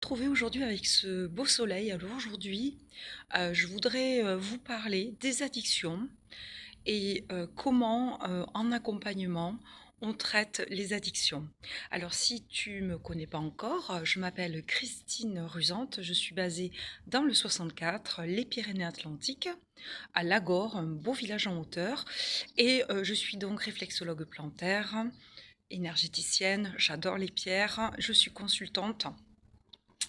Trouver aujourd'hui avec ce beau soleil. Alors aujourd'hui, je voudrais, vous parler des addictions et comment, en accompagnement, on traite les addictions. Alors si tu me connais pas encore, je m'appelle Christine Rusante, je suis basée dans le 64, les Pyrénées-Atlantiques, à Lagor, un beau village en hauteur et je suis donc réflexologue plantaire, énergéticienne, j'adore les pierres, je suis consultante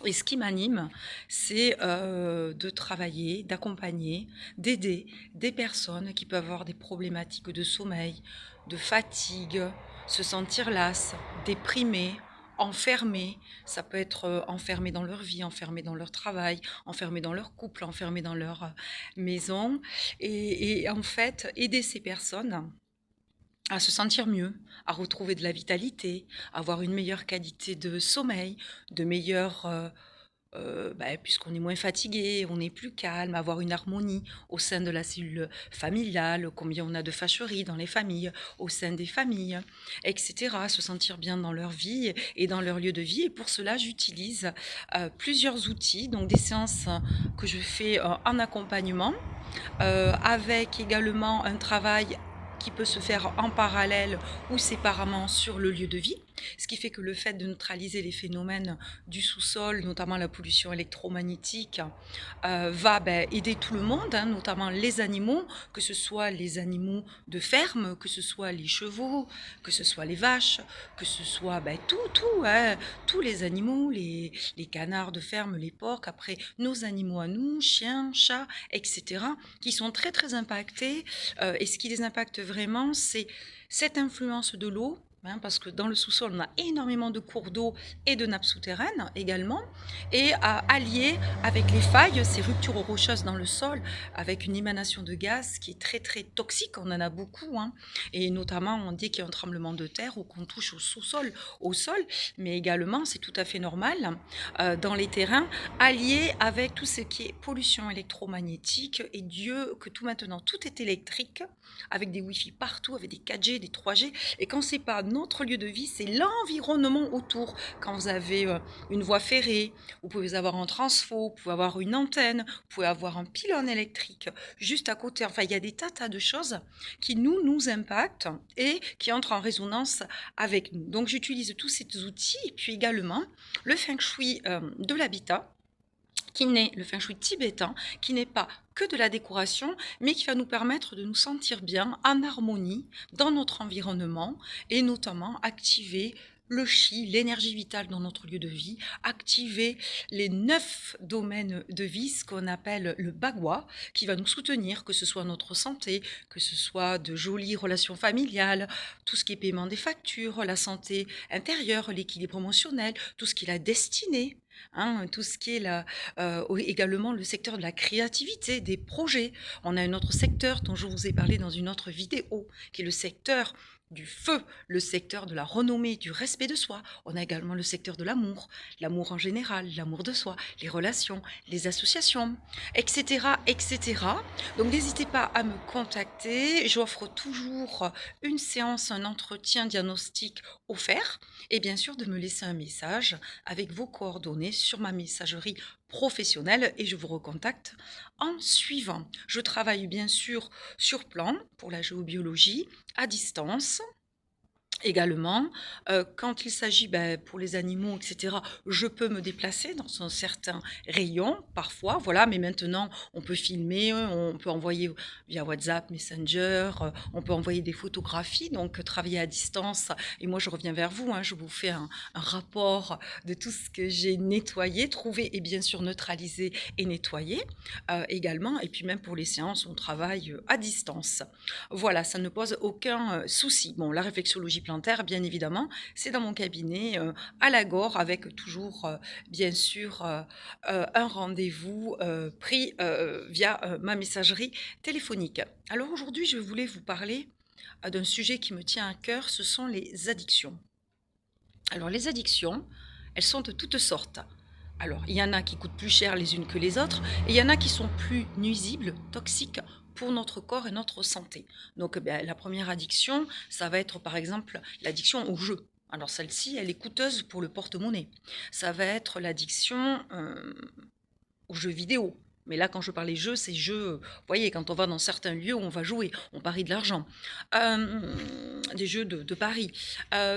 et ce qui m'anime, c'est, de travailler, d'accompagner, d'aider des personnes qui peuvent avoir des problématiques de sommeil, de fatigue, se sentir lasses, déprimées, enfermées. Ça peut être, enfermées dans leur vie, enfermées dans leur travail, enfermées dans leur couple, enfermées dans leur, maison et en fait, aider ces personnes à se sentir mieux, à retrouver de la vitalité, avoir une meilleure qualité de sommeil, de meilleures, puisqu'on est moins fatigué, on est plus calme, avoir une harmonie au sein de la cellule familiale, combien on a de fâcheries dans les familles, au sein des familles, et cetera. Se sentir bien dans leur vie et dans leur lieu de vie et pour cela, j'utilise, plusieurs outils, donc des séances que je fais, en accompagnement, avec également un travail qui peut se faire en parallèle ou séparément sur le lieu de vie. Ce qui fait que le fait de neutraliser les phénomènes du sous-sol, notamment la pollution électromagnétique, va aider tout le monde, hein, notamment les animaux, que ce soit les animaux de ferme, que ce soit les chevaux, que ce soit les vaches, que ce soit tout, hein, tous les animaux, les canards de ferme, les porcs, après nos animaux à nous, chiens, chats, etc., qui sont très très impactés. Et ce qui les impacte vraiment, c'est cette influence de l'eau, hein, parce que dans le sous-sol, on a énormément de cours d'eau et de nappes souterraines également, et allié avec les failles, ces ruptures rocheuses dans le sol, avec une émanation de gaz qui est très très toxique, on en a beaucoup, hein, et notamment on dit qu'il y a un tremblement de terre ou qu'on touche au sous-sol, au sol, mais également c'est tout à fait normal dans les terrains, allié avec tout ce qui est pollution électromagnétique, et Dieu que tout maintenant, tout est électrique, avec des Wi-Fi partout, avec des 4G, des 3G, et quand c'est pas notre lieu de vie, c'est l'environnement autour. Quand vous avez une voie ferrée, vous pouvez avoir un transfo, vous pouvez avoir une antenne, vous pouvez avoir un pylône électrique juste à côté. Enfin, il y a des tas de choses qui nous impactent et qui entrent en résonance avec nous. Donc, j'utilise tous ces outils et puis également le feng shui de l'habitat, qui n'est le feng shui tibétain, qui n'est pas que de la décoration, mais qui va nous permettre de nous sentir bien, en harmonie, dans notre environnement, et notamment activer le chi, l'énergie vitale dans notre lieu de vie, activer les 9 domaines de vie, ce qu'on appelle le bagua, qui va nous soutenir, que ce soit notre santé, que ce soit de jolies relations familiales, tout ce qui est paiement des factures, la santé intérieure, l'équilibre émotionnel, tout ce qui est la destinée, hein, tout ce qui est également le secteur de la créativité, des projets. On a un autre secteur dont je vous ai parlé dans une autre vidéo, qui est le secteur du feu, le secteur de la renommée, du respect de soi. On a également le secteur de l'amour en général, l'amour de soi, les relations, les associations, etc., etc. Donc n'hésitez pas à me contacter. J'offre toujours une séance, un entretien diagnostic offert, et bien sûr de me laisser un message avec vos coordonnées sur ma messagerie professionnelle et je vous recontacte en suivant. Je travaille bien sûr sur plan pour la géobiologie à distance. Également, quand il s'agit, pour les animaux, et cetera, je peux me déplacer dans un certain rayon, parfois, voilà, mais maintenant, on peut filmer, on peut envoyer via WhatsApp, Messenger, on peut envoyer des photographies, donc travailler à distance. Et moi, je reviens vers vous, hein, je vous fais un rapport de tout ce que j'ai nettoyé, trouvé et bien sûr neutralisé et nettoyé également. Et puis même pour les séances, on travaille à distance. Voilà, ça ne pose aucun souci. Bon, la réflexologie plantaire, bien évidemment, c'est dans mon cabinet à Lagor, avec toujours, bien sûr, un rendez-vous pris via ma messagerie téléphonique. Alors aujourd'hui, je voulais vous parler d'un sujet qui me tient à cœur, ce sont les addictions. Alors les addictions, elles sont de toutes sortes. Alors, il y en a qui coûtent plus cher les unes que les autres, et il y en a qui sont plus nuisibles, toxiques pour notre corps et notre santé. Donc, la première addiction, ça va être par exemple l'addiction au jeu. Alors celle-ci, elle est coûteuse pour le porte-monnaie. Ça va être l'addiction aux jeux vidéo. Mais là, quand je parlais jeux, c'est jeux, vous voyez, quand on va dans certains lieux où on va jouer, on parie de l'argent. Des jeux de paris.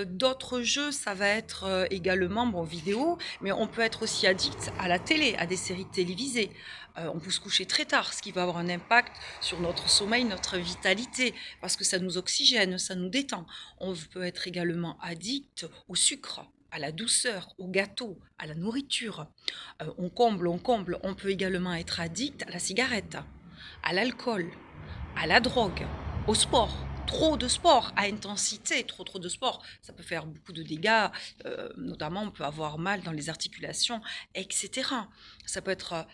D'autres jeux, ça va être également, bon, vidéo, mais on peut être aussi addict à la télé, à des séries télévisées. On peut se coucher très tard, ce qui va avoir un impact sur notre sommeil, notre vitalité, parce que ça nous oxygène, ça nous détend. On peut être également addict au sucre, à la douceur, au gâteau, à la nourriture. On comble, on comble. On peut également être addict à la cigarette, à l'alcool, à la drogue, au sport. Trop de sport à intensité, trop de sport, ça peut faire beaucoup de dégâts, notamment on peut avoir mal dans les articulations, etc. Ça peut être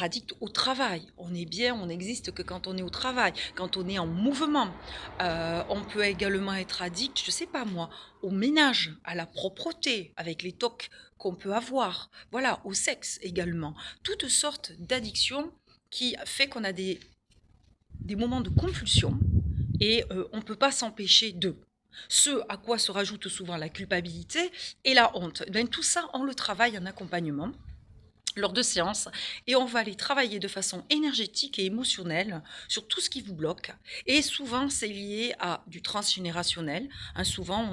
addict au travail. On est bien, on n'existe que quand on est au travail, quand on est en mouvement. On peut également être addict, je ne sais pas moi, au ménage, à la propreté, avec les tocs qu'on peut avoir. Voilà, au sexe également. Toutes sortes d'addictions qui fait qu'on a des moments de compulsion et on ne peut pas s'empêcher d'eux. Ce à quoi se rajoute souvent la culpabilité et la honte. Ben, tout ça, on le travaille en accompagnement lors de séances et on va aller travailler de façon énergétique et émotionnelle sur tout ce qui vous bloque. Et souvent, c'est lié à du transgénérationnel. Hein, souvent,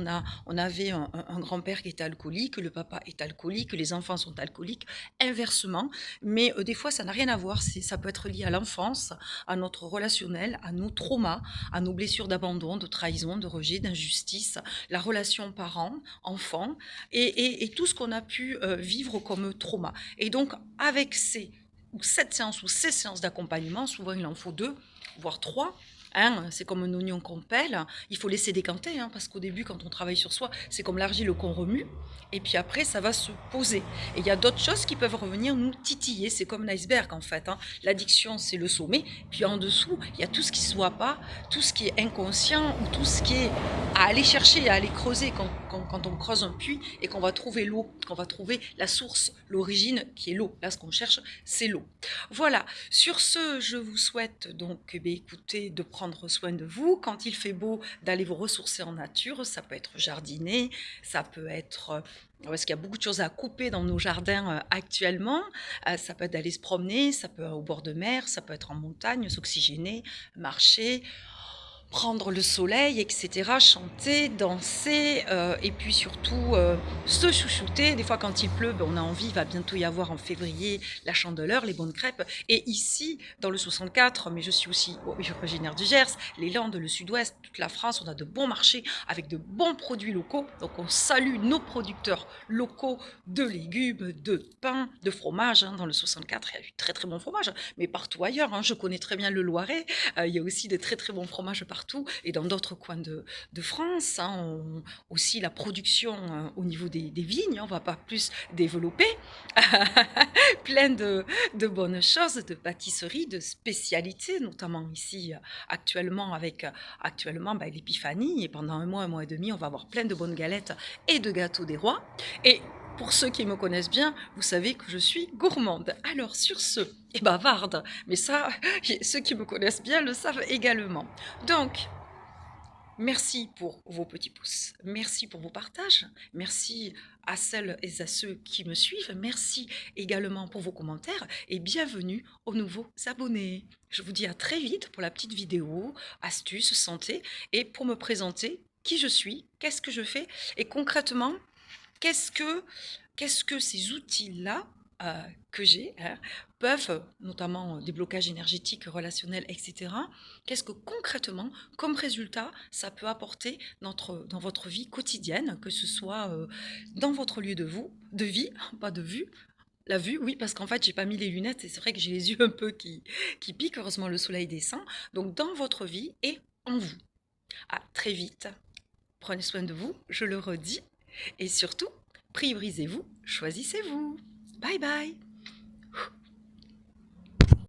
on avait un grand-père qui était alcoolique, le papa est alcoolique, les enfants sont alcooliques, inversement. Mais des fois, ça n'a rien à voir. Ça peut être lié à l'enfance, à notre relationnel, à nos traumas, à nos blessures d'abandon, de trahison, de rejet, d'injustice, la relation parent-enfant et tout ce qu'on a pu vivre comme trauma. Et donc, avec cette séance ou ces séances d'accompagnement, souvent il en faut 2, voire 3. Hein, c'est comme un oignon qu'on pèle, il faut laisser décanter, hein, parce qu'au début, quand on travaille sur soi, c'est comme l'argile qu'on remue, et puis après, ça va se poser. Et il y a d'autres choses qui peuvent revenir nous titiller, c'est comme un iceberg en fait. Hein. L'addiction, c'est le sommet, puis en dessous, il y a tout ce qui ne se voit pas, tout ce qui est inconscient, ou tout ce qui est à aller chercher, à aller creuser quand on creuse un puits et qu'on va trouver l'eau, qu'on va trouver la source, l'origine qui est l'eau. Là, ce qu'on cherche, c'est l'eau. Voilà. Sur ce, je vous souhaite donc, écoutez, de prendre soin de vous. Quand il fait beau, d'aller vous ressourcer en nature. Ça peut être jardiner, ça peut être parce qu'il y a beaucoup de choses à couper dans nos jardins actuellement. Ça peut être d'aller se promener, ça peut être au bord de mer, ça peut être en montagne, s'oxygéner, marcher, prendre le soleil, etc., chanter, danser, et puis surtout se chouchouter. Des fois, quand il pleut, ben, on a envie, il va bientôt y avoir en février la Chandeleur, les bonnes crêpes. Et ici, dans le 64, mais je suis aussi originaire du Gers, les Landes, le Sud-Ouest, toute la France, on a de bons marchés avec de bons produits locaux. Donc, on salue nos producteurs locaux de légumes, de pain, de fromage. Hein. Dans le 64, il y a du très très bon fromage, mais partout ailleurs. Hein. Je connais très bien le Loiret. Il y a aussi de très très bons fromages partout et dans d'autres coins de France. Hein, aussi la production au niveau des vignes, on ne va pas plus développer. Plein de bonnes choses, de pâtisseries, de spécialités, notamment ici actuellement avec l'épiphanie. Et pendant un mois et demi, on va avoir plein de bonnes galettes et de gâteaux des rois. Et pour ceux qui me connaissent bien, vous savez que je suis gourmande. Alors sur ce, et bavarde, mais ça, ceux qui me connaissent bien le savent également. Donc, merci pour vos petits pouces, merci pour vos partages, merci à celles et à ceux qui me suivent, merci également pour vos commentaires et bienvenue aux nouveaux abonnés. Je vous dis à très vite pour la petite vidéo, astuces, santé et pour me présenter qui je suis, qu'est-ce que je fais et concrètement, qu'est-ce que ces outils-là que j'ai peuvent, notamment des blocages énergétiques, relationnels, etc. Qu'est-ce que concrètement, comme résultat, ça peut apporter dans votre vie quotidienne, que ce soit dans votre lieu de vie, pas de vue. La vue, oui, parce qu'en fait, j'ai pas mis les lunettes et c'est vrai que j'ai les yeux un peu qui piquent. Heureusement, le soleil descend. Donc, dans votre vie et en vous. À très vite. Prenez soin de vous, je le redis. Et surtout, priorisez-vous, choisissez-vous. Bye bye.